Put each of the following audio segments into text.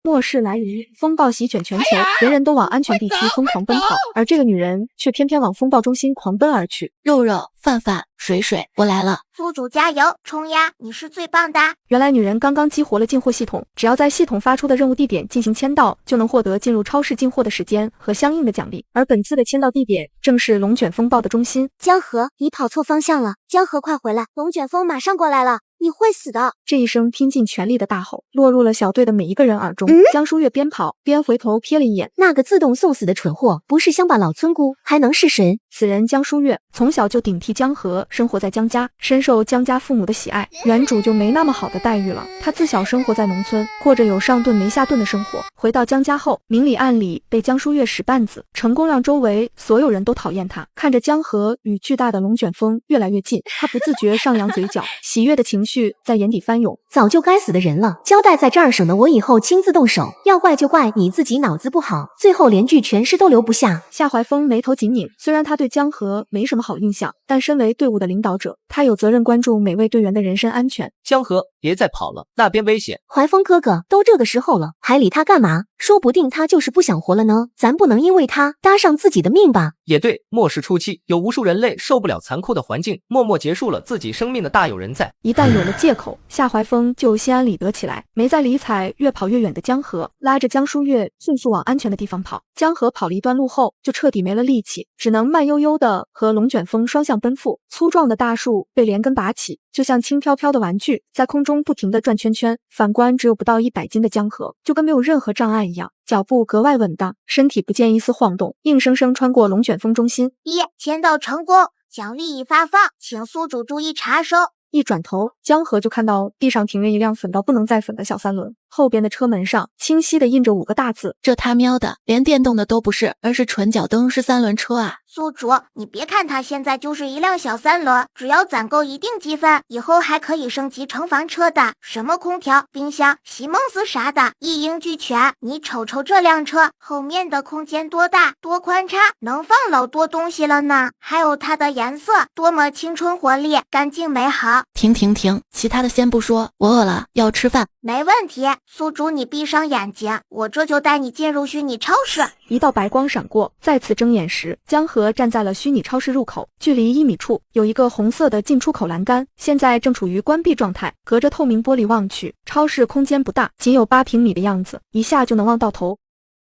末世来临，风暴席卷全球，人人都往安全地区疯狂奔跑，而这个女人却偏偏往风暴中心狂奔而去。肉肉、饭饭、水水，我来了！宿主加油，冲呀！你是最棒的！原来女人刚刚激活了进货系统，只要在系统发出的任务地点进行签到，就能获得进入超市进货的时间和相应的奖励。而本次的签到地点正是龙卷风暴的中心。江河，你跑错方向了！江河，快回来！龙卷风马上过来了！你会死的！这一声拼尽全力的大吼，落入了小队的每一个人耳中。江书月边跑边回头瞥了一眼，那个自动送死的蠢货，不是乡巴老村姑，还能是谁？此人江书月，从小就顶替江河，生活在江家，深受江家父母的喜爱。原主就没那么好的待遇了，他自小生活在农村，过着有上顿没下顿的生活。回到江家后，明里暗里被江书月使绊子，成功让周围所有人都讨厌他。看着江河与巨大的龙卷风越来越近，他不自觉上扬嘴角，喜悦的情绪在眼底翻涌。早就该死的人了，交代在这儿，省得我以后亲自动手。要怪就怪你自己脑子不好，最后连句全尸都留不下。夏怀峰眉头紧拧，虽然他对江河没什么好印象，但身为队伍的领导者，他有责任关注每位队员的人身安全。江河，别再跑了，那边危险。怀峰哥哥，都这个时候了，还理他干嘛？说不定他就是不想活了呢，咱不能因为他搭上自己的命吧。也对，末世初期，有无数人类受不了残酷的环境，默默结束了自己生命的大有人在。一旦有了借口，夏怀峰就心安理得起来，没再理睬越跑越远的江河，拉着江书月迅速往安全的地方跑。江河跑了一段路后，就彻底没了力气，只能慢悠悠的和龙卷风双向奔赴。粗壮的大树被连根拔起，就像轻飘飘的玩具，在空中不停地转圈圈。反观只有不到100斤的江河，就跟没有任何障碍一样，脚步格外稳当，身体不见一丝晃动，硬生生穿过龙卷风中心。签到成功，奖励已发放，请宿主注意查收。一转头，江河就看到地上停着一辆粉到不能再粉的小三轮，后边的车门上清晰地印着5个大字：这他喵的，连电动的都不是，而是纯脚蹬式3轮车啊！宿主，你别看它现在就是一辆小3轮，只要攒够一定积分，以后还可以升级成房车的，什么空调、冰箱、席梦思啥的，一应俱全。你瞅瞅这辆车后面的空间多大多宽敞，能放老多东西了呢。还有它的颜色多么青春活力，干净美好。停，其他的先不说，我饿了，要吃饭。没问题，宿主你闭上眼睛，我这就带你进入虚拟超市。一道白光闪过，再次睁眼时，江河站在了虚拟超市入口，距离1米处有一个红色的进出口栏杆，现在正处于关闭状态。隔着透明玻璃望去，超市空间不大，仅有8平米的样子，一下就能望到头。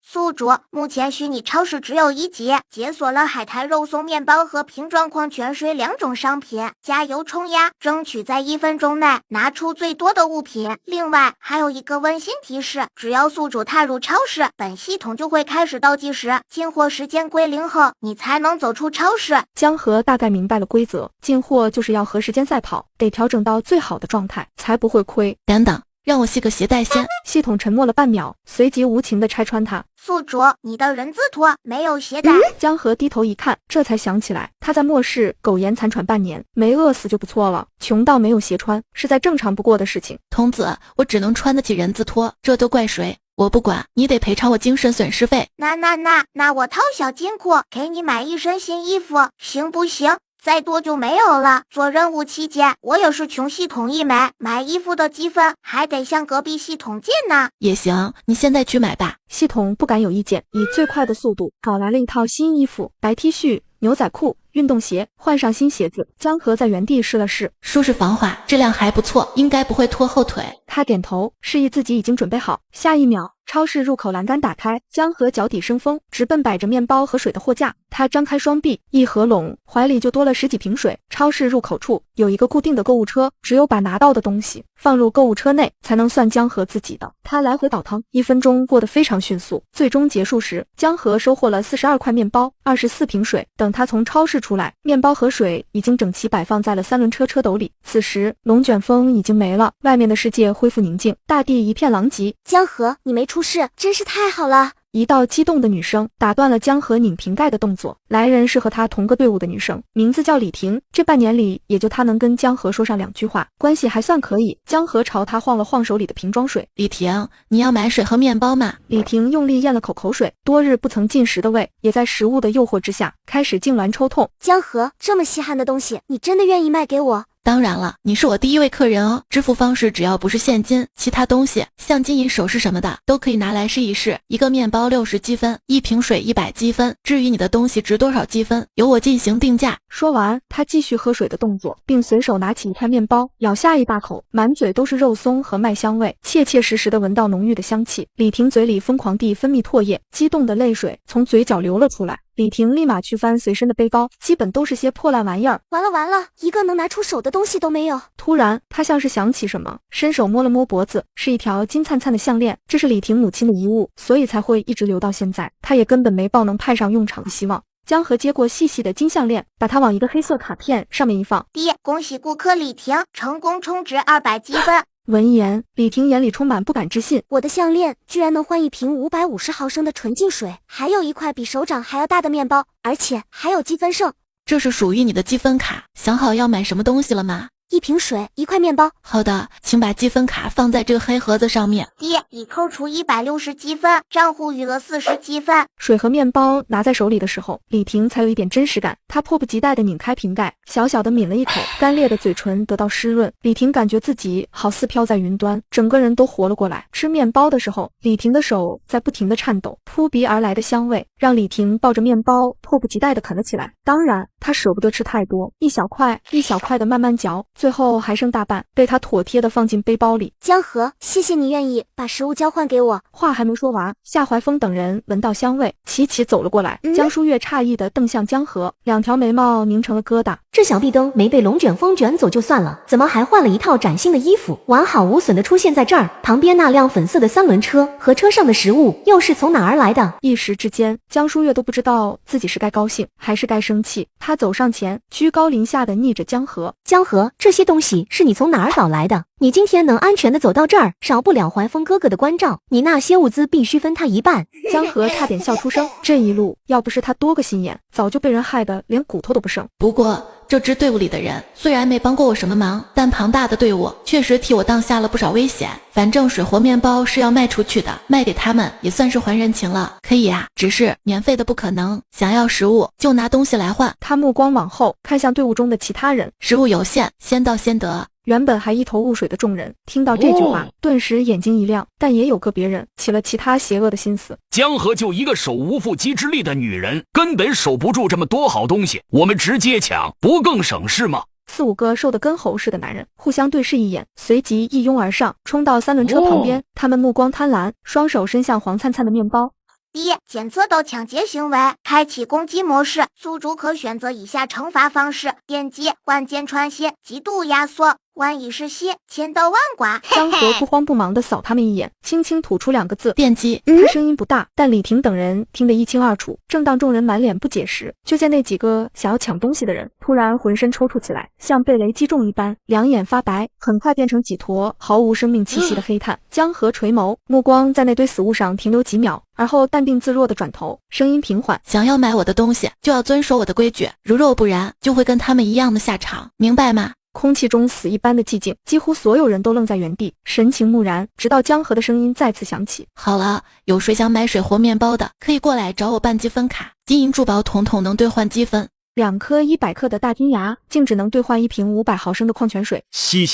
宿主，目前虚拟超市只有1级，解锁了海苔肉松面包和瓶装矿泉水2种商品，加油冲呀，争取在1分钟内拿出最多的物品。另外还有一个温馨提示，只要宿主踏入超市，本系统就会开始倒计时，进货时间归0后，你才能走出超市。江河大概明白了规则，进货就是要和时间赛跑，得调整到最好的状态，才不会亏。等等，让我系个鞋带先。系统沉默了半秒，随即无情地拆穿他。宿主，你的人字拖没有鞋带。江河低头一看，这才想起来，他在末世苟延残喘半年，没饿死就不错了，穷到没有鞋穿，是再正常不过的事情。童子，我只能穿得起人字拖，这都怪谁？我不管，你得赔偿我精神损失费。那我掏小金库给你买一身新衣服，行不行？再多就没有了。做任务期间，我也是穷系统一枚，买衣服的积分还得向隔壁系统借呢。也行，你现在去买吧。系统不敢有意见，以最快的速度搞来了一套新衣服，白 T 恤、牛仔裤、运动鞋，换上新鞋子。江河在原地试了试，舒适防滑，质量还不错，应该不会拖后腿。他点头，示意自己已经准备好。下一秒，超市入口栏杆打开，江河脚底生风，直奔摆着面包和水的货架。他张开双臂，一合拢，怀里就多了10几瓶水。超市入口处有一个固定的购物车，只有把拿到的东西放入购物车内，才能算江河自己的。他来回倒腾，1分钟过得非常迅速。最终结束时，江河收获了42块面包、24瓶水。等他从超市出来，面包和水已经整齐摆放在了3轮车车斗里。此时，龙卷风已经没了，外面的世界恢复宁静，大地一片狼藉。江河，你没出事，真是太好了！一道激动的女声打断了江河拧瓶盖的动作。来人是和他同个队伍的女生，名字叫李婷。这半年里，也就她能跟江河说上2句话，关系还算可以。江河朝她晃了晃手里的瓶装水。李婷，你要买水和面包吗？李婷用力咽了口水，多日不曾进食的胃也在食物的诱惑之下开始痉挛抽痛。江河，这么稀罕的东西，你真的愿意卖给我？当然了，你是我第一位客人哦。支付方式只要不是现金，其他东西像金银首饰什么的都可以拿来试一试。一个面包60积分，一瓶水100积分。至于你的东西值多少积分，由我进行定价。说完，他继续喝水的动作，并随手拿起一块面包，咬下一大口，满嘴都是肉松和麦香味，切切实实地闻到浓郁的香气。李婷嘴里疯狂地分泌唾液，激动的泪水从嘴角流了出来。李婷立马去翻随身的背包，基本都是些破烂玩意儿。完了完了，一个能拿出手的东西都没有。突然，他像是想起什么，伸手摸了摸脖子，是一条金灿灿的项链，这是李婷母亲的遗物，所以才会一直留到现在。他也根本没抱能派上用场的希望。江河接过细细的金项链，把它往一个黑色卡片上面一放。爹，恭喜顾客李婷成功充值200积分。闻言，李婷眼里充满不敢置信，我的项链居然能换一瓶550毫升的纯净水，还有一块比手掌还要大的面包，而且还有积分剩。这是属于你的积分卡，想好要买什么东西了吗？一瓶水，1块面包。好的，请把积分卡放在这个黑盒子上面。爹，已扣除160积分，账户余额40积分。水和面包拿在手里的时候，李婷才有一点真实感。她迫不及待地拧开瓶盖，小小的抿了一口，干裂的嘴唇得到湿润。李婷感觉自己好似飘在云端，整个人都活了过来。吃面包的时候，李婷的手在不停地颤抖，扑鼻而来的香味让李婷抱着面包迫不及待地啃了起来。当然，她舍不得吃太多，一小块一小块的慢慢嚼，最后还剩大半，被她妥帖地放进背包里。江河，谢谢你愿意把食物交换给我。话还没说完，夏怀峰等人闻到香味，齐齐走了过来。江书月诧异地瞪向江河，两条眉毛拧成了疙瘩。这小壁灯没被龙卷风卷走就算了，怎么还换了一套崭新的衣服，完好无损地出现在这儿？旁边那辆粉色的3轮车和车上的食物又是从哪儿来的？一时之间，江书月都不知道自己是该高兴还是该生气。他走上前，居高临下地睨着江河。江河，这些东西是你从哪儿找来的？你今天能安全地走到这儿，少不了怀峰哥哥的关照，你那些物资必须分他一半。江河差点笑出声，这一路要不是他多个心眼，早就被人害得连骨头都不剩。不过这支队伍里的人虽然没帮过我什么忙，但庞大的队伍确实替我挡下了不少危险。反正水活面包是要卖出去的，卖给他们也算是还人情了。可以啊，只是免费的不可能，想要食物就拿东西来换。他目光往后看向队伍中的其他人，食物有限，先到先得。原本还一头雾水的众人听到这句话，顿时眼睛一亮，但也有个别人起了其他邪恶的心思。江河就一个手无缚鸡之力的女人，根本守不住这么多好东西，我们直接抢，不更省事吗？4、5个瘦得跟猴似的男人互相对视一眼，随即一拥而上，冲到3轮车旁边。他们目光贪婪，双手伸向黄灿灿的面包。爹，检测到抢劫行为，开启攻击模式，宿主可选择以下惩罚方式：点击关键穿心，极度压缩，万已是息，千刀万剐。江河不慌不忙地扫他们一眼，轻轻吐出2个字：电击。他声音不大，但李婷等人听得一清二楚。正当众人满脸不解时，就见那几个想要抢东西的人突然浑身抽搐起来，像被雷击中一般，两眼发白，很快变成几坨毫无生命气息的黑炭。江河垂眸，目光在那堆死物上停留几秒，而后淡定自若地转头，声音平缓：想要买我的东西就要遵守我的规矩，如若不然就会跟他们一样的下场，明白吗？空气中死一般的寂静，几乎所有人都愣在原地，神情木然，直到江河的声音再次响起：好了，有谁想买水活面包的，可以过来找我办积分卡，金银珠宝统统能兑换积分。2颗100克的大金牙，竟只能兑换1瓶500毫升的矿泉水。嘻，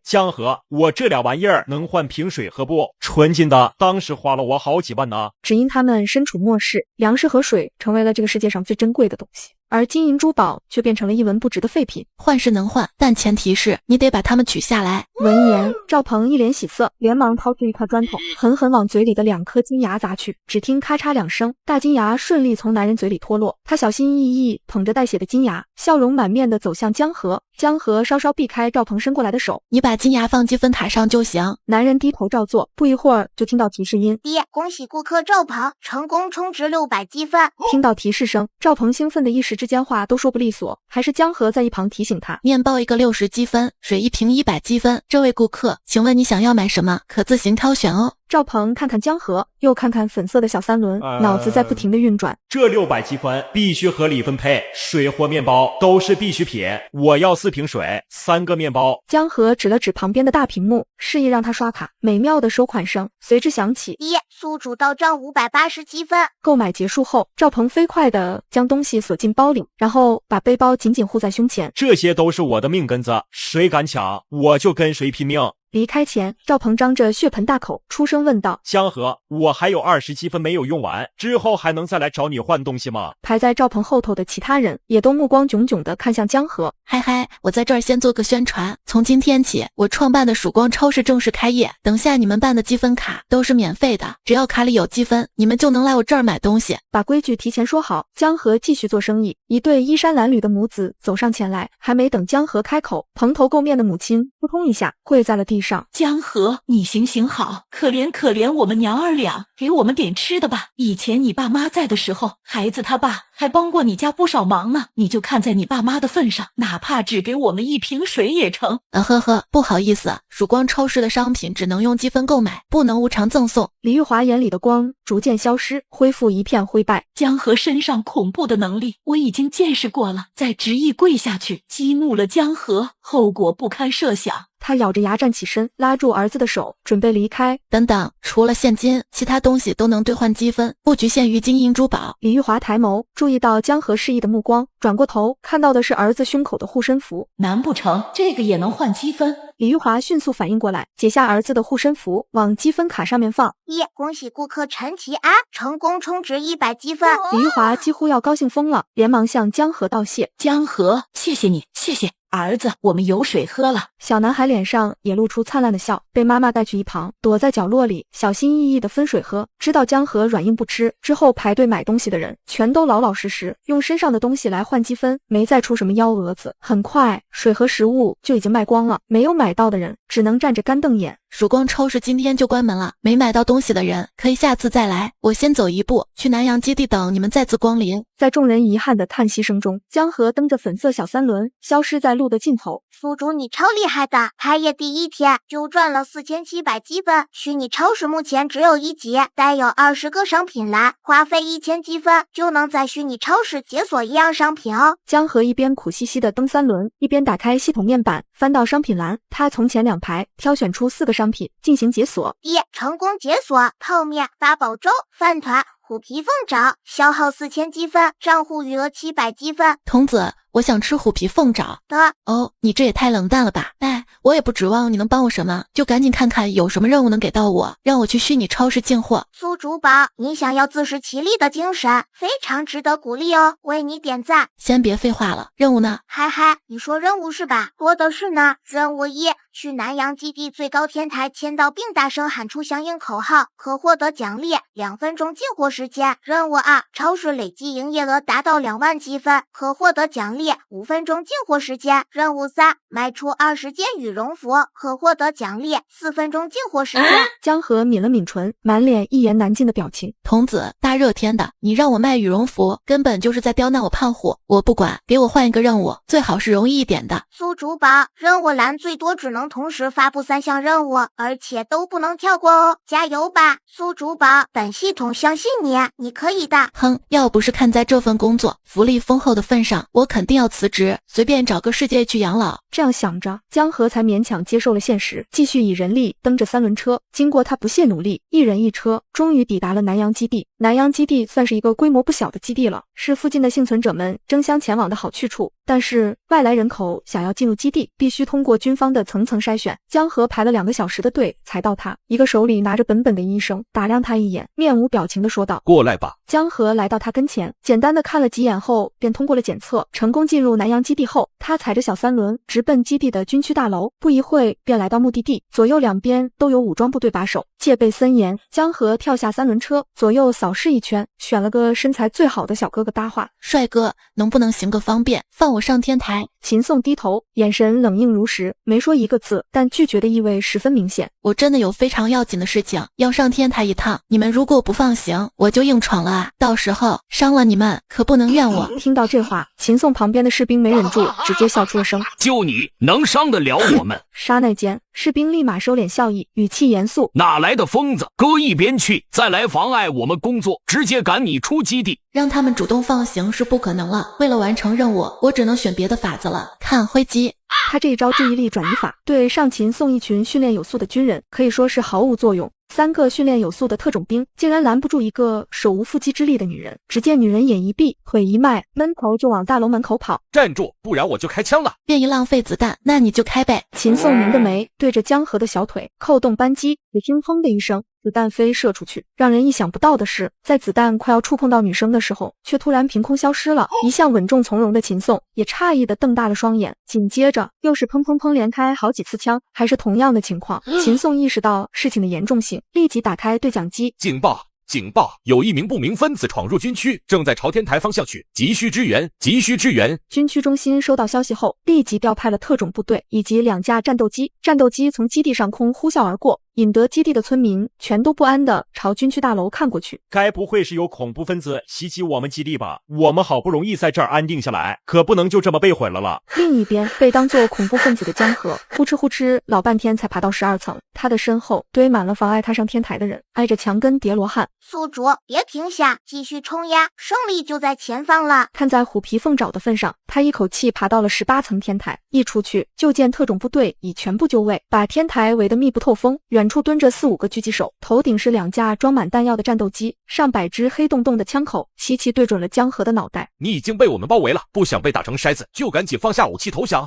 江河，我这俩玩意儿能换瓶水喝不？纯金的，当时花了我好几万呢。只因他们身处末世，粮食和水成为了这个世界上最珍贵的东西，而金银珠宝却变成了一文不值的废品。换是能换，但前提是你得把它们取下来。闻言，赵鹏一脸喜色，连忙掏出一块砖头，狠狠往嘴里的2颗金牙砸去。只听咔嚓2声，大金牙顺利从男人嘴里脱落。他小心翼翼捧着带血的金牙，笑容满面地走向江河。江河稍稍避开赵鹏伸过来的手：你把金牙放积分卡上就行。男人低头照做，不一会儿就听到提示音：爹，恭喜顾客赵鹏成功充值600积分。听到提示声，赵鹏兴奋的一时之间话都说不利索，还是江河在一旁提醒他：面包1个60积分，水1瓶100积分。这位顾客，请问你想要买什么？可自行挑选哦。赵鹏看看江河，又看看粉色的小3轮，脑子在不停地运转。这600积分必须合理分配，水或面包都是必需品。我要4瓶水，3个面包。江河指了指旁边的大屏幕，示意让他刷卡。美妙的收款声随之响起。爹，宿主到账587分。购买结束后，赵鹏飞快地将东西锁进包里，然后把背包紧紧护在胸前。这些都是我的命根子，谁敢抢，我就跟谁拼命。离开前，赵鹏张着血盆大口出声问道：江河，我还有27分没有用完，之后还能再来找你换东西吗？排在赵鹏后头的其他人也都目光炯炯地看向江河。嗨嗨，我在这儿先做个宣传，从今天起，我创办的曙光超市正式开业，等下你们办的积分卡都是免费的，只要卡里有积分，你们就能来我这儿买东西。把规矩提前说好，江河继续做生意。一对衣衫褴褛的母子走上前来，还没等江河开口，蓬头垢面的母亲扑通一下跪在了地上。江河，你行行好，可怜可怜我们娘儿俩，给我们点吃的吧。以前你爸妈在的时候，孩子他爸还帮过你家不少忙呢，你就看在你爸妈的份上，哪怕只给我们1瓶水也成。呵呵，不好意思，曙光超市的商品只能用积分购买，不能无偿赠送。李玉华眼里的光逐渐消失，恢复一片灰败。江河身上恐怖的能力我已经见识过了，再执意跪下去，激怒了江河，后果不堪设想。他咬着牙站起身，拉住儿子的手，准备离开。等等，除了现金，其他东西都能兑换积分，不局限于金银珠宝。李玉华抬眸，注意到江河示意的目光，转过头看到的是儿子胸口的护身符。难不成这个也能换积分？李玉华迅速反应过来，解下儿子的护身符，往积分卡上面放。恭喜顾客陈奇安成功充值100积分。李玉华几乎要高兴疯了，连忙向江河道谢。江河，谢谢你，谢谢。儿子，我们有水喝了。小男孩脸上也露出灿烂的笑，被妈妈带去一旁，躲在角落里，小心翼翼地分水喝。知道江河软硬不吃，之后排队买东西的人全都老老实实用身上的东西来换积分，没再出什么幺蛾子。很快，水和食物就已经卖光了，没有买到的人只能站着干瞪眼。曙光超市今天就关门了，没买到东西的人可以下次再来，我先走一步，去南阳基地等你们再次光临。在众人遗憾的叹息声中，江河蹬着粉色小三轮消失在路的尽头。宿主你超厉害的，开业第1天就赚了4700积分。虚拟超市目前只有1级，带有20个商品栏，花费1000积分就能在虚拟超市解锁一样商品哦。江河一边苦兮兮的蹬三轮，一边打开系统面板，翻到商品栏，他从前2排挑选出4个商品进行解锁。成功解锁泡面、八宝粥、饭团、虎皮凤爪，消耗4000积分，账户余额700积分。童子，我想吃虎皮凤爪的。哦，你这也太冷淡了吧。哎，我也不指望你能帮我什么，就赶紧看看有什么任务能给到我，让我去虚拟超市进货。宿主宝，你想要自食其力的精神非常值得鼓励哦，为你点赞。先别废话了，任务呢？嗨嗨，你说任务是吧？多的是呢。任务1，去南阳基地最高天台签到并大声喊出相应口号，可获得奖励2分钟进货时间。任务2，超市累计营业额达到2万积分，可获得奖励5分钟进货时间。任务3，卖出20件羽绒服，可获得奖励4分钟进货时间。江河抿了抿唇，满脸一言难尽的表情。童子，大热天的，你让我卖羽绒服，根本就是在刁难我胖虎。我不管，给我换一个任务，最好是容易一点的。宿主宝，任务栏最多只能同时发布3项任务，而且都不能跳过哦。加油吧，宿主宝，本系统相信你，你可以的。哼，要不是看在这份工作福利丰厚的份上，我肯定要辞职，随便找个世界去养老。这样想着，江河才勉强接受了现实，继续以人力蹬着3轮车。经过他不懈努力，一人一车，终于抵达了南阳基地。南阳基地算是一个规模不小的基地了，是附近的幸存者们争相前往的好去处。但是外来人口想要进入基地，必须通过军方的层层筛选。江河排了2个小时的队才到他，一个手里拿着本本的医生打量他一眼，面无表情地说道：过来吧。江河来到他跟前，简单的看了几眼后便通过了检测，成功进入南阳基地后，他踩着小3轮直奔基地的军区大楼，不一会便来到目的地。左右两边都有武装部队把守，戒备森严。江河跳下3轮车，左右扫视一圈，选了个身材最好的小哥哥搭话：帅哥，能不能行个方便，放我上天台？秦颂低头，眼神冷硬如石，没说一个字，但拒绝的意味十分明显。我真的有非常要紧的事情要上天台一趟，你们如果不放行，我就硬闯了啊！到时候伤了你们可不能怨我。听到这话，秦颂旁边的士兵没忍住，直接笑出了声。就你能伤得了我们？刹那间，士兵立马收敛笑意，语气严肃：哪来的疯子，搁一边去，再来妨碍我们工作，直接赶你出基地。让他们主动放行是不可能了，为了完成任务，我只能选别的法子了。看灰机。他这一招注意力转移法对上秦颂一群训练有素的军人可以说是毫无作用。3个训练有素的特种兵竟然拦不住一个手无缚鸡之力的女人。只见女人眼一闭，腿一迈，闷头就往大楼门口跑。站住，不然我就开枪了。愿意浪费子弹，那你就开呗。秦颂拧着眉，对着江河的小腿扣动扳机，只听砰的一声，子弹飞射出去。让人意想不到的是，在子弹快要触碰到女生的时候，却突然凭空消失了。一向稳重从容的秦颂也诧异地瞪大了双眼，紧接着又是砰砰砰连开好几次枪，还是同样的情况。秦颂意识到事情的严重性，立即打开对讲机。警报！警报！有一名不明分子闯入军区，正在朝天台方向去，急需支援！急需支援！军区中心收到消息后，立即调派了特种部队以及2架战斗机。战斗机从基地上空呼啸而过，引得基地的村民全都不安地朝军区大楼看过去。该不会是有恐怖分子袭击我们基地吧？我们好不容易在这儿安定下来，可不能就这么被毁了。另一边，被当作恐怖分子的江河呼哧呼哧老半天才爬到12层，他的身后堆满了妨碍他上天台的人，挨着墙根叠罗汉。宿主，别停下，继续冲呀，胜利就在前方了。看在虎皮凤爪的份上，他一口气爬到了18层天台，一出去就见特种部队已全部就位，把天台围得密不透风。远处蹲着4、5个狙击手，头顶是2架装满弹药的战斗机，上百支黑洞洞的枪口齐齐对准了江河的脑袋。你已经被我们包围了，不想被打成筛子，就赶紧放下武器投降。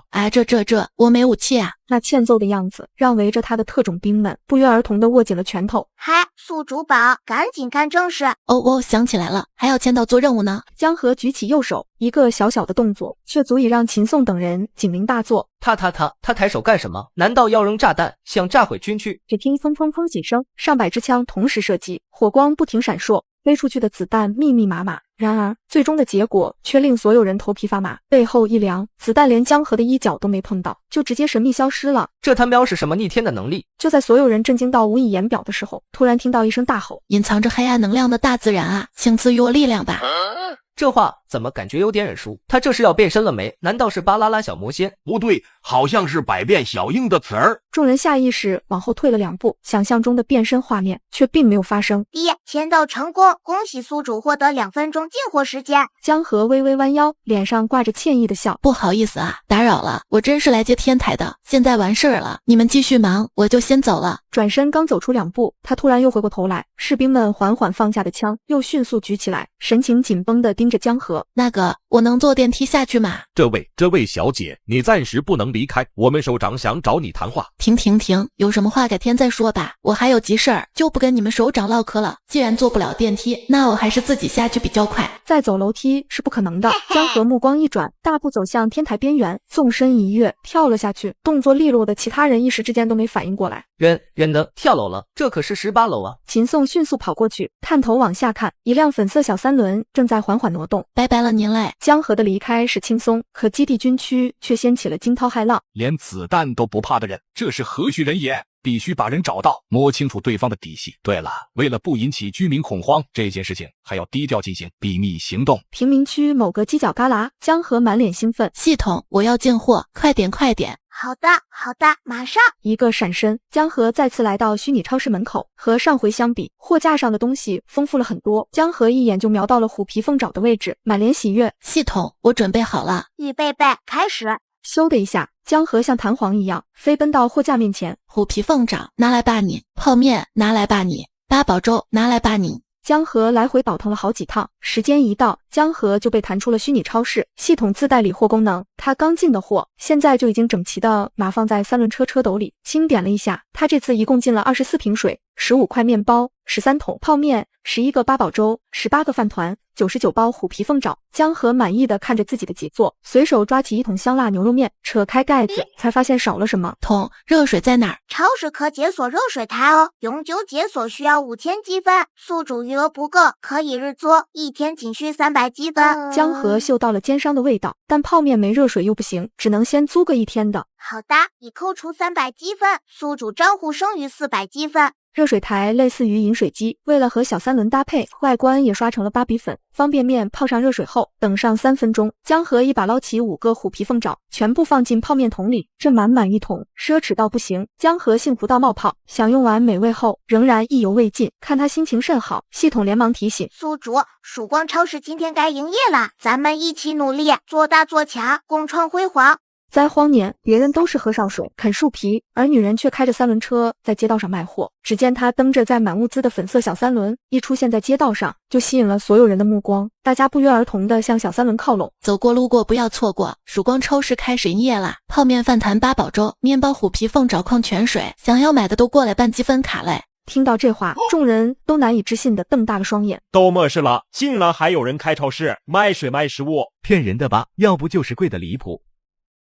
我没武器啊。那欠揍的样子让围着他的特种兵们不约而同地握紧了拳头。嗨，宿主宝，赶紧干正事。想起来了，还要签到做任务呢。江河举起右手，一个小小的动作却足以让秦颂等人警铃大作。他抬手干什么？难道要扔炸弹，想炸毁军区？只听砰砰砰几声，上百支枪同时射击，火光不停闪烁，飞出去的子弹密密麻麻。然而最终的结果却令所有人头皮发麻，背后一凉，子弹连江河的衣角都没碰到，就直接神秘消失了。这他喵是什么逆天的能力？就在所有人震惊到无以言表的时候，突然听到一声大吼：隐藏着黑暗能量的大自然啊，请赐予我力量吧。这话怎么感觉有点耳熟？他这是要变身了没？难道是巴啦啦小魔仙？不对，好像是百变小樱的词儿。众人下意识往后退了2步，想象中的变身画面却并没有发生。爹，签到成功，恭喜宿主获得2分钟进货时间。江河微微弯腰，脸上挂着歉意的笑。不好意思啊，打扰了，我真是来接天台的，现在完事儿了，你们继续忙，我就先走了。转身刚走出2步，他突然又回过头来，士兵们缓缓放下的枪又迅速举起来，神情紧绷地盯着江河。我能坐电梯下去吗？这位小姐，你暂时不能离开，我们首长想找你谈话。停，有什么话改天再说吧，我还有急事儿，就不跟你们首长唠嗑了。既然坐不了电梯，那我还是自己下去比较快。再走楼梯是不可能的。江河目光一转，大步走向天台边缘，纵身一跃，跳了下去，动作利落的其他人一时之间都没反应过来。远的跳楼了，这可是18楼啊！秦颂迅速跑过去，探头往下看，一辆粉色小3轮正在缓缓挪动。拜拜了您嘞。江河的离开是轻松，可基地军区却掀起了惊涛骇浪。连子弹都不怕的人，这是何许人也？必须把人找到，摸清楚对方的底细。对了，为了不引起居民恐慌，这件事情还要低调进行，秘密行动。贫民区某个犄角旮旯，江河满脸兴奋。系统，我要进货，快点。好的，马上。一个闪身，江河再次来到虚拟超市门口。和上回相比，货架上的东西丰富了很多。江河一眼就瞄到了虎皮凤爪的位置，满脸喜悦。系统，我准备好了。预备，开始。咻的一下，江河像弹簧一样飞奔到货架面前。虎皮凤爪拿来吧你，泡面拿来吧你，八宝粥拿来吧你。江河来回倒腾了好几趟，时间一到，江河就被弹出了虚拟超市。系统自带理货功能，他刚进的货现在就已经整齐的码放在3轮车斗里。清点了一下，他这次一共进了24瓶水、15块面包、13桶泡面、11个八宝粥、18个饭团、99包虎皮凤爪。江河满意的看着自己的杰作，随手抓起1桶香辣牛肉面，扯开盖子，才发现少了什么。桶热水在哪儿？超市可解锁热水台哦，永久解锁需要5000积分，宿主余额不够，可以日租，1天仅需300积分。江河嗅到了奸商的味道，但泡面没热水又不行，只能先租个1天的。好的，已扣除300积分，宿主账户剩余400积分。热水台类似于饮水机，为了和小3轮搭配，外观也刷成了芭比粉。方便面泡上热水后，等上3分钟，江河一把捞起5个虎皮凤爪，全部放进泡面桶里。这满满1桶，奢侈到不行。江河幸福到冒泡，享用完美味后，仍然意犹未尽。看他心情甚好，系统连忙提醒：宿主，曙光超市今天该营业了，咱们一起努力，做大做强，共创辉煌。灾荒年，别人都是喝烧水、啃树皮，而女人却开着三轮车在街道上卖货。只见她蹬着载满物资的粉色小三轮，一出现在街道上，就吸引了所有人的目光。大家不约而同地向小三轮靠拢。走过路过不要错过，曙光超市开始营业啦！泡面、饭团、八宝粥、面包、虎皮、凤爪、矿泉水，想要买的都过来办积分卡嘞！听到这话，众人都难以置信地瞪大了双眼。都么事了，竟然还有人开超市卖水卖食物，骗人的吧？要不就是贵的离谱。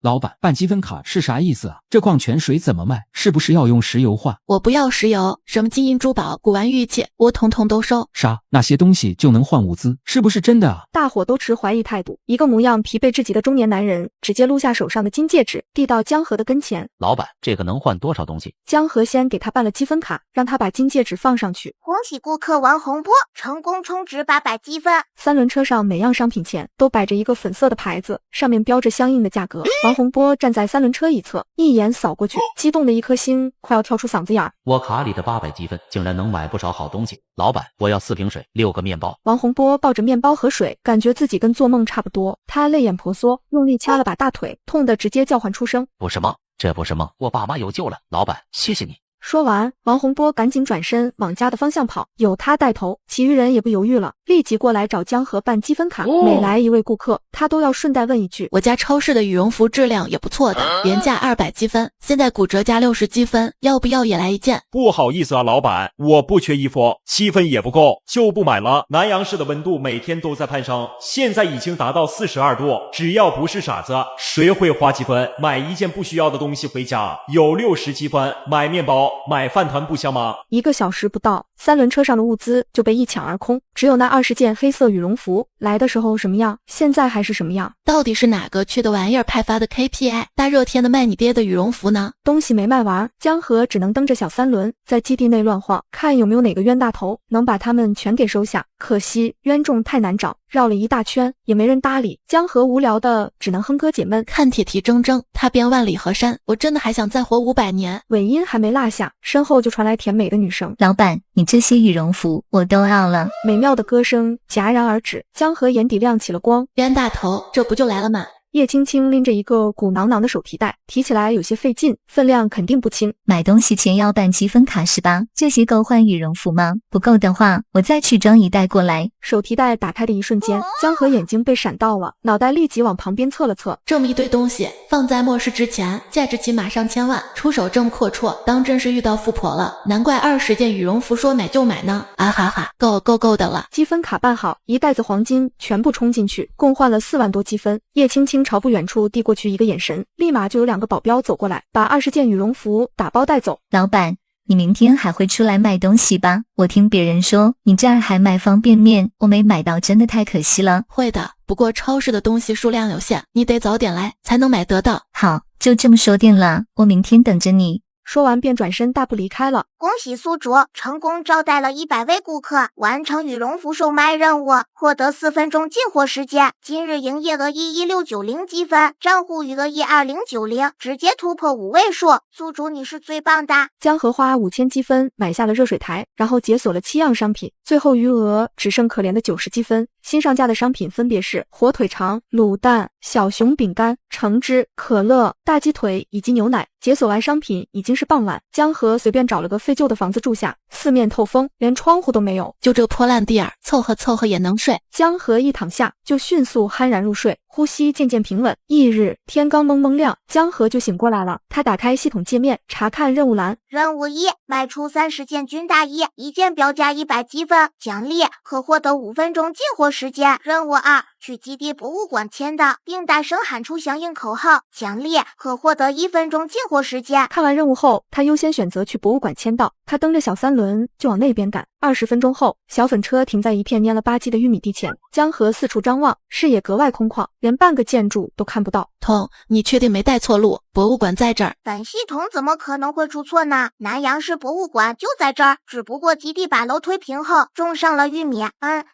老板，办积分卡是啥意思啊？这矿泉水怎么卖？是不是要用石油换？我不要石油，什么金银珠宝、古玩玉器，我统统都收。啥？那些东西就能换物资？是不是真的啊？大伙都持怀疑态度。一个模样疲惫至极的中年男人直接撸下手上的金戒指，递到江河的跟前。老板，这个能换多少东西？江河先给他办了积分卡，让他把金戒指放上去。恭喜顾客王洪波成功充值800积分。三轮车上每样商品前都摆着一个粉色的牌子，上面标着相应的价格。王洪波站在三轮车一侧，一眼扫过去，激动的一颗心快要跳出嗓子眼儿。我卡里的800积分竟然能买不少好东西。老板，我要4瓶水，6个面包。王洪波抱着面包和水，感觉自己跟做梦差不多。他泪眼婆娑，用力掐了把大腿，痛得直接叫唤出声。不是梦，这不是梦，我爸妈有救了。老板，谢谢你。说完，王洪波赶紧转身往家的方向跑，有他带头，其余人也不犹豫了，立即过来找江河办积分卡。每来一位顾客，他都要顺带问一句：我家超市的羽绒服质量也不错的，原价200积分，现在骨折加60积分，要不要也来一件？不好意思啊，老板，我不缺衣服，积分也不够，就不买了。南阳市的温度每天都在攀升，现在已经达到42度，只要不是傻子，谁会花积分买一件不需要的东西回家？有60积分买面包、买饭团不香吗？1个小时不到，三轮车上的物资就被一抢而空，只有那20件黑色羽绒服，来的时候什么样，现在还是什么样。到底是哪个缺的玩意儿派发的 KPI？ 大热天的卖你爹的羽绒服呢？东西没卖完，江河只能蹬着小三轮在基地内乱晃，看有没有哪个冤大头能把他们全给收下。可惜冤种太难找，绕了一大圈也没人搭理，江河无聊的只能哼歌解闷。看铁蹄铮铮，踏遍万里河山，我真的还想再活500年。尾音还没落下，身后就传来甜美的女声：老板，你这些羽绒服我都要了。美妙的歌声戛然而止，江河眼底亮起了光。冤大头，这不就来了吗？叶青青拎着一个鼓囊囊的手提袋，提起来有些费劲，分量肯定不轻。买东西前要办积分卡是吧？这些够换羽绒服吗？不够的话，我再去装一袋过来。手提袋打开的一瞬间，江河眼睛被闪到了，脑袋立即往旁边侧了侧。这么一堆东西放在末世之前，价值起码上千万，出手这么阔绰，当真是遇到富婆了。难怪20件羽绒服说买就买呢。啊哈哈，够的了。积分卡办好，一袋子黄金全部冲进去，共换了4万多积分。叶青青朝不远处递过去一个眼神，立马就有2个保镖走过来，把20件羽绒服打包带走。老板，你明天还会出来卖东西吧？我听别人说你这儿还卖方便面，我没买到，真的太可惜了。会的，不过超市的东西数量有限，你得早点来才能买得到。好，就这么说定了，我明天等着你。说完便转身大步离开了。恭喜宿主成功招待了100位顾客，完成羽绒服售卖任务，获得4分钟进货时间。今日营业额11690积分，账户余额12090，直接突破5位数。宿主你是最棒的！江河花5000积分买下了热水台，然后解锁了7样商品，最后余额只剩可怜的90积分。新上架的商品分别是火腿肠、卤蛋、小熊饼干、橙汁、可乐、大鸡腿以及牛奶。解锁完商品已经是傍晚，江河随便找了个废旧的房子住下，四面透风，连窗户都没有，就这破烂地儿，凑合也能睡。江河一躺下就迅速酣然入睡，呼吸渐渐平稳。翌日天刚蒙蒙亮，江河就醒过来了。他打开系统界面，查看任务栏。任务1，卖出30件军大衣，一件标价100积分，奖励可获得5分钟进货时间。任务2，去基地博物馆签到，并大声喊出相应口号，奖励可获得1分钟进货时间。看完任务后，他优先选择去博物馆签到。他蹬着小三轮就往那边赶。20分钟后，小粉车停在一片蔫了吧唧的玉米地前。江河四处张望，视野格外空旷，连半个建筑都看不到。彤，你确定没带错路？博物馆在这儿。本系统怎么可能会出错呢？南阳市博物馆就在这儿，只不过基地把楼推平后种上了玉米。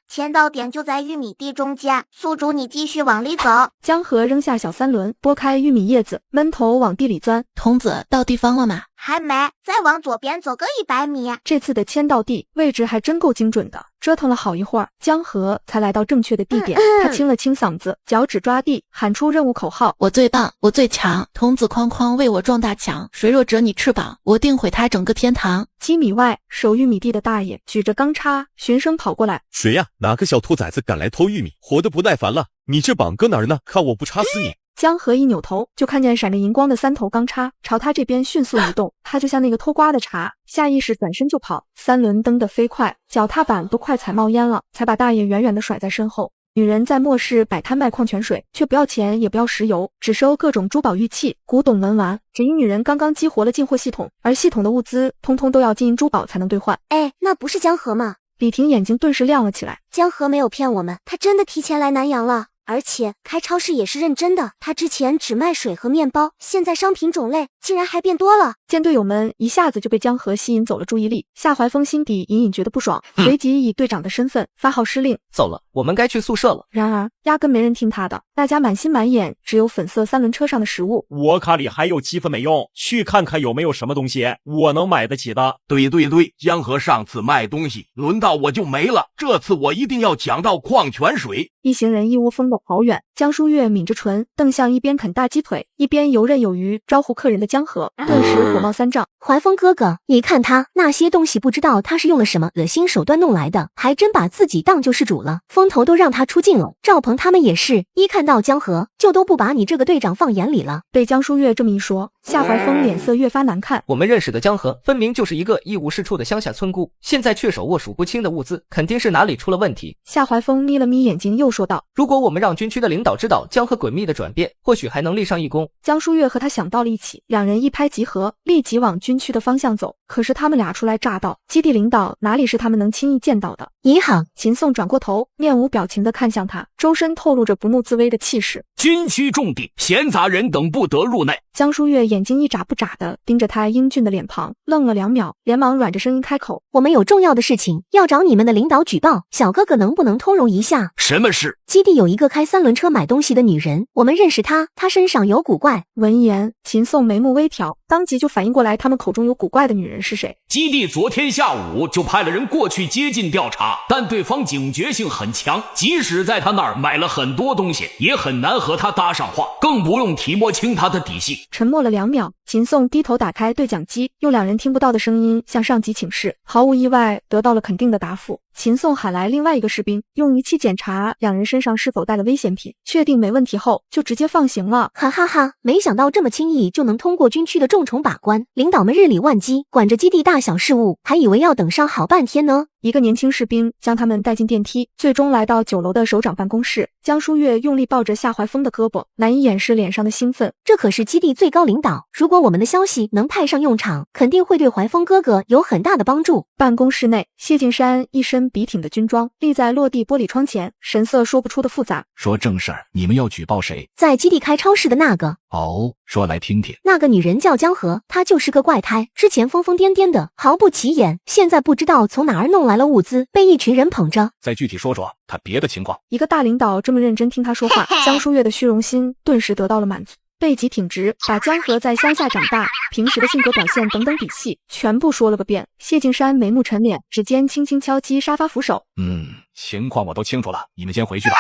签到点就在玉米地中间。宿主你继续往里走。江河扔下小三轮，拨开玉米叶子，闷头往地里钻。童子到地方了吗？还没，再往左边走个100米。这次的签到地位置还真够精准的，折腾了好一会儿，江河才来到正确的地点。他清了清嗓子，脚趾抓地，喊出任务口号：我最棒，我最强，童子哐哐为我撞大墙，谁若折你翅膀，我定毁他整个天堂。几米外，守玉米地的大爷举着钢叉，循声跑过来：谁呀？哪个小兔崽子敢来偷玉米？活得不耐烦了，你这膀搁哪儿呢？看我不插死你！江河一扭头，就看见闪着荧光的3头钢叉朝他这边迅速移动，他就像那个偷瓜的茶，下意识转身就跑，3轮蹬得飞快，脚踏板都快踩冒烟了，才把大爷远远地甩在身后。女人在末世摆摊卖矿泉水，却不要钱也不要石油，只收各种珠宝玉器、古董文玩，只因女人刚刚激活了进货系统，而系统的物资通通都要金银珠宝才能兑换。哎，那不是江河吗？李婷眼睛顿时亮了起来，江河没有骗我们，他真的提前来南阳了。而且开超市也是认真的，他之前只卖水和面包，现在商品种类竟然还变多了。见队友们一下子就被江河吸引走了注意力，夏怀峰心底隐隐觉得不爽，随即以队长的身份发号施令：走了，我们该去宿舍了。然而压根没人听他的，大家满心满眼只有粉色3轮车上的食物。我卡里还有积分没用，去看看有没有什么东西我能买得起的。对，江河上次卖东西，轮到我就没了，这次我一定要抢到矿泉水。一行人一窝蜂的跑远，江书月抿着唇，瞪向一边啃大鸡腿一边游刃有余招呼客人的江河，顿时火冒3丈。怀峰哥哥，你看他那些东西，不知道他是用了什么恶心手段弄来的，还真把自己当救世主了。风头都让他出尽了，赵鹏他们也是一看到江河就都不把你这个队长放眼里了。被江书月这么一说，夏怀峰脸色越发难看。我们认识的江河分明就是一个一无是处的乡下村姑，现在却手握数不清的物资，肯定是哪里出了问题。夏怀峰眯了眯眼睛，又说道：如果我们让军区的领导知道江河诡秘的转变，或许还能立上一功。江书月和他想到了一起，两人一拍即合，立即往军区的方向走。可是他们俩初来乍到，基地领导哪里是他们能轻易见到的？你好。秦颂转过头，面无表情地看向他，周身透露着不怒自威的气势。军区重地，闲杂人等不得入内。江书月眼睛一眨不眨地盯着他英俊的脸庞，愣了2秒，连忙软着声音开口：我们有重要的事情要找你们的领导举报，小哥哥能不能通融一下？什么事？基地有一个开3轮车买东西的女人，我们认识她，她身上有古怪。闻言，秦颂眉目微挑，当即就反应过来他们口中有古怪的女人是谁。基地昨天下午就派了人过去接近调查，但对方警觉性很强，即使在他那儿买了很多东西，也很难和他搭上话，更不用提摸清他的底细。沉默了2秒，秦颂低头打开对讲机，用2人听不到的声音向上级请示，毫无意外得到了肯定的答复。秦颂喊来另外一个士兵，用仪器检查2人身上是否带了危险品，确定没问题后就直接放行了。哈哈哈，没想到这么轻易就能通过军区的重重把关，领导们日理万机，管着基地大小事务，还以为要等上好半天呢。一个年轻士兵将他们带进电梯，最终来到9楼的首长办公室。江书月用力抱着夏怀峰的胳膊，难以掩饰脸上的兴奋。这可是基地最高领导，如果我们的消息能派上用场，肯定会对怀峰哥哥有很大的帮助。办公室内，谢晋山一身笔挺的军装，立在落地玻璃窗前，神色说不出的复杂。说正事儿，你们要举报谁？在基地开超市的那个。哦，说来听听。那个女人叫江河，她就是个怪胎，之前疯疯癫癫的，毫不起眼，现在不知道从哪儿弄来了物资，被一群人捧着。再具体说说他别的情况。一个大领导这么认真听他说话，江书月的虚荣心顿时得到了满足，背脊挺直，把江河在乡下长大，平时的性格表现等等底细全部说了个遍。谢晋山眉目沉脸，指尖轻轻敲击沙发扶手。情况我都清楚了，你们先回去吧。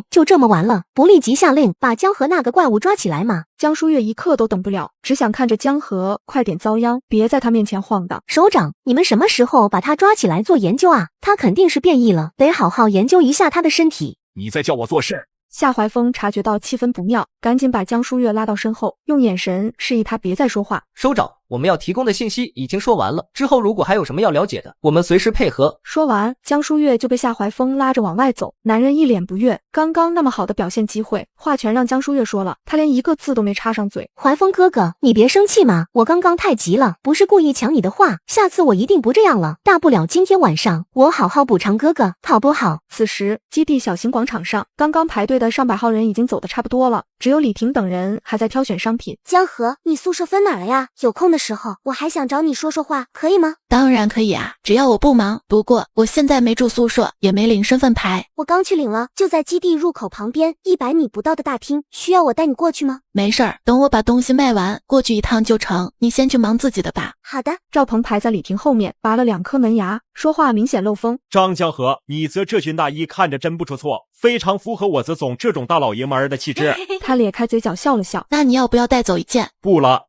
就这么完了？不立即下令把江河那个怪物抓起来吗？江书月一刻都等不了，只想看着江河快点遭殃，别在他面前晃荡。首长，你们什么时候把他抓起来做研究啊？他肯定是变异了，得好好研究一下他的身体。你在叫我做事？夏怀峰察觉到气氛不妙，赶紧把江书月拉到身后，用眼神示意他别再说话。首长，我们要提供的信息已经说完了，之后如果还有什么要了解的，我们随时配合。说完，江书月就被夏怀峰拉着往外走。男人一脸不悦，刚刚那么好的表现机会，话全让江书月说了，他连一个字都没插上嘴。怀峰哥哥，你别生气嘛，我刚刚太急了，不是故意抢你的话，下次我一定不这样了，大不了今天晚上我好好补偿哥哥，好不好？此时，基地小型广场上，刚刚排队的上百号人已经走得差不多了，只有李婷等人还在挑选商品。江河，你宿舍分哪儿了呀？有空的时候时候，我还想找你说说话，可以吗？当然可以啊，只要我不忙。不过我现在没住宿舍，也没领身份牌。我刚去领了，就在基地入口旁边100米不到的大厅，需要我带你过去吗？没事儿，等我把东西卖完，过去一趟就成。你先去忙自己的吧。好的。赵鹏排在李婷后面，拔了2颗门牙，说话明显漏风。张江河，你则这件大衣看着真不出错，非常符合我泽总这种大老爷们儿的气质。他咧开嘴角笑了笑。那你要不要带走一件？不了，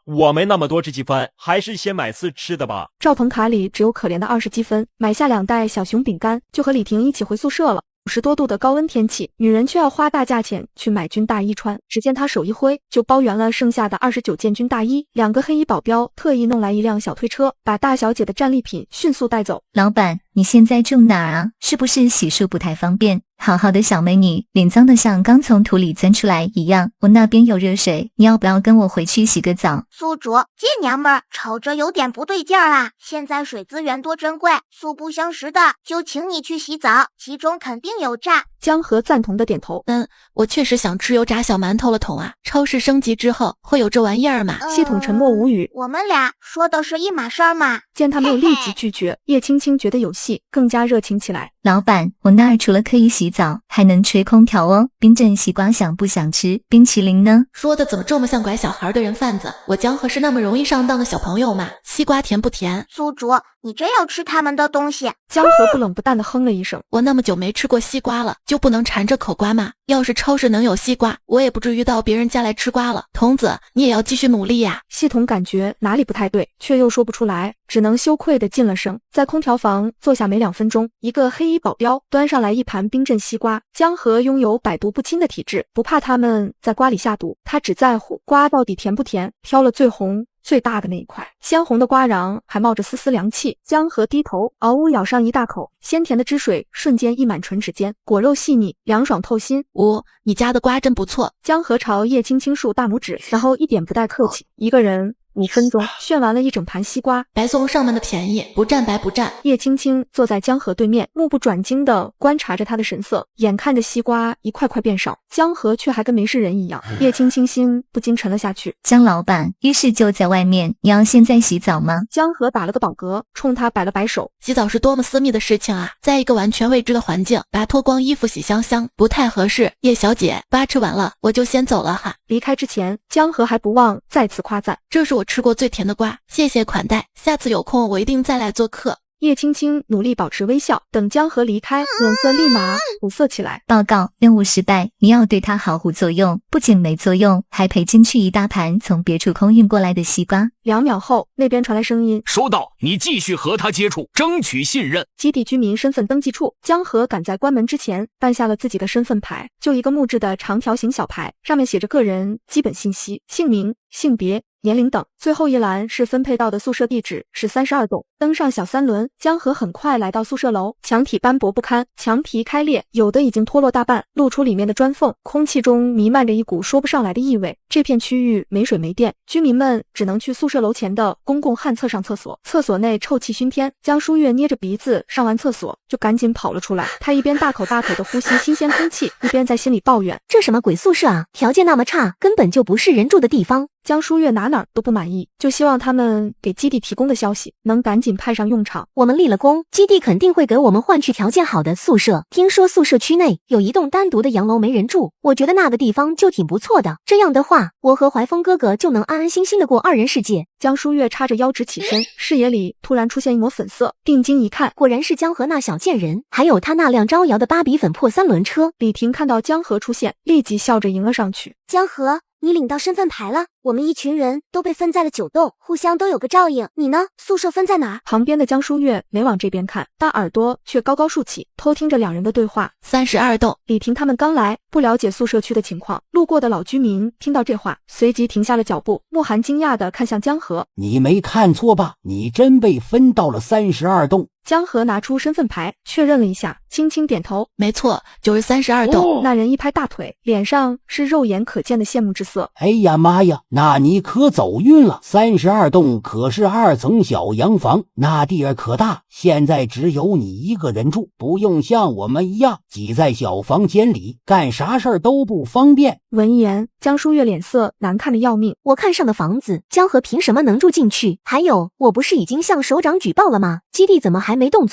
我没那么多这积分，还是先买次吃的吧。赵鹏卡里只有可怜的20积分，买下2袋小熊饼干，就和李婷一起回宿舍了。50多度的高温天气，女人却要花大价钱去买军大衣穿。只见她手一挥，就包圆了剩下的29件军大衣。2个黑衣保镖特意弄来一辆小推车，把大小姐的战利品迅速带走。老板，你现在住哪儿啊？是不是洗漱不太方便？好好的小美女，脸脏的像刚从土里钻出来一样。我那边有热水，你要不要跟我回去洗个澡？宿主，这娘们儿瞅着有点不对劲儿啊！现在水资源多珍贵，素不相识的就请你去洗澡，其中肯定有诈。江河赞同的点头。我确实想吃油炸小馒头了，桶啊！超市升级之后会有这玩意儿吗？系统沉默无语。我们俩说的是一码事儿嘛。见他没有立即拒绝，叶青青觉得有戏，更加热情起来。老板，我那儿除了可以洗澡，还能吹空调哦。冰镇西瓜想不想吃？冰淇淋呢？说的怎么这么像拐小孩的人贩子？我江河是那么容易上当的小朋友吗？西瓜甜不甜？宿主，你真要吃他们的东西？江河不冷不淡的哼了一声。我那么久没吃过西瓜了，就不能馋着口瓜吗？要是超市能有西瓜，我也不至于到别人家来吃瓜了。童子，你也要继续努力呀。系统感觉哪里不太对，却又说不出来，只能羞愧地噤了声。在空调房坐下没2分钟，一个黑衣保镖端上来一盘冰镇西瓜。江河拥有百毒不侵的体质，不怕他们在瓜里下毒，他只在乎瓜到底甜不甜，挑了最红最大的那一块，鲜红的瓜瓤还冒着丝丝凉气。江河低头嗷呜咬上一大口，鲜甜的汁水瞬间溢满唇齿间，果肉细腻，凉爽透心。你家的瓜真不错。江河朝叶青青竖大拇指，然后一点不带客气，一个人5分钟炫完了一整盘西瓜，白送上门的便宜，不占白不占。叶青青坐在江河对面，目不转睛地观察着他的神色，眼看着西瓜一块块变少，江河却还跟没事人一样。叶青青心不禁沉了下去。江老板，浴室就在外面，你要现在洗澡吗？江河打了个饱嗝，冲他摆了摆手。洗澡是多么私密的事情啊，在一个完全未知的环境，把脱光衣服洗香香，不太合适。叶小姐，八吃完了，我就先走了哈。离开之前，江河还不忘再次夸赞，这是我吃过最甜的瓜，谢谢款待，下次有空我一定再来做客。叶青青努力保持微笑，等江河离开，脸色立马苦涩起来。报告，任务失败，你要对他毫无作用，不仅没作用，还赔进去一大盘从别处空运过来的西瓜。2秒后，那边传来声音，说道：“你继续和他接触，争取信任。”基地居民身份登记处，江河赶在关门之前办下了自己的身份牌，就一个木质的长条形小牌，上面写着个人基本信息，姓名、性别、年龄等。最后一栏是分配到的宿舍地址，是32栋。登上小3轮，江河很快来到宿舍楼，墙体斑驳不堪，墙皮开裂，有的已经脱落大半，露出里面的砖缝，空气中弥漫着一股说不上来的异味。这片区域没水没电，居民们只能去宿舍楼前的公共旱厕上厕所，厕所内臭气熏天。江书月捏着鼻子上完厕所就赶紧跑了出来，他一边大口大口的呼吸新鲜空气，一边在心里抱怨，这什么鬼宿舍啊，条件那么差，根本就不是人住的地方。江书月哪都不满意，就希望他们给基地提供的消息能赶紧派上用场。我们立了功，基地肯定会给我们换去条件好的宿舍。听说宿舍区内有一栋单独的洋楼没人住，我觉得那个地方就挺不错的。这样的话，我和怀风哥哥就能安安心心的过2人世界。江书月叉着腰直起身，视野里突然出现一抹粉色，定睛一看，果然是江河那小贱人，还有他那辆招摇的芭比粉破3轮车。李婷看到江河出现，立即笑着迎了上去。江河，你领到身份牌了，我们一群人都被分在了9栋，互相都有个照应。你呢？宿舍分在哪儿？旁边的江书月没往这边看，大耳朵却高高竖起，偷听着2人的对话。32栋。李婷他们刚来，不了解宿舍区的情况，路过的老居民听到这话，随即停下了脚步。慕寒惊讶地看向江河，你没看错吧？你真被分到了32栋。江河拿出身份牌确认了一下，轻轻点头，没错，就是32栋。那人一拍大腿，脸上是肉眼可见的羡慕之色。哎呀妈呀，那你可走运了，32栋可是2层小洋房，那地儿可大，现在只有你一个人住，不用像我们一样挤在小房间里，干啥事儿都不方便。闻言，江舒月脸色难看的要命。我看上的房子，江河凭什么能住进去？还有，我不是已经向首长举报了吗？基地怎么还没动作？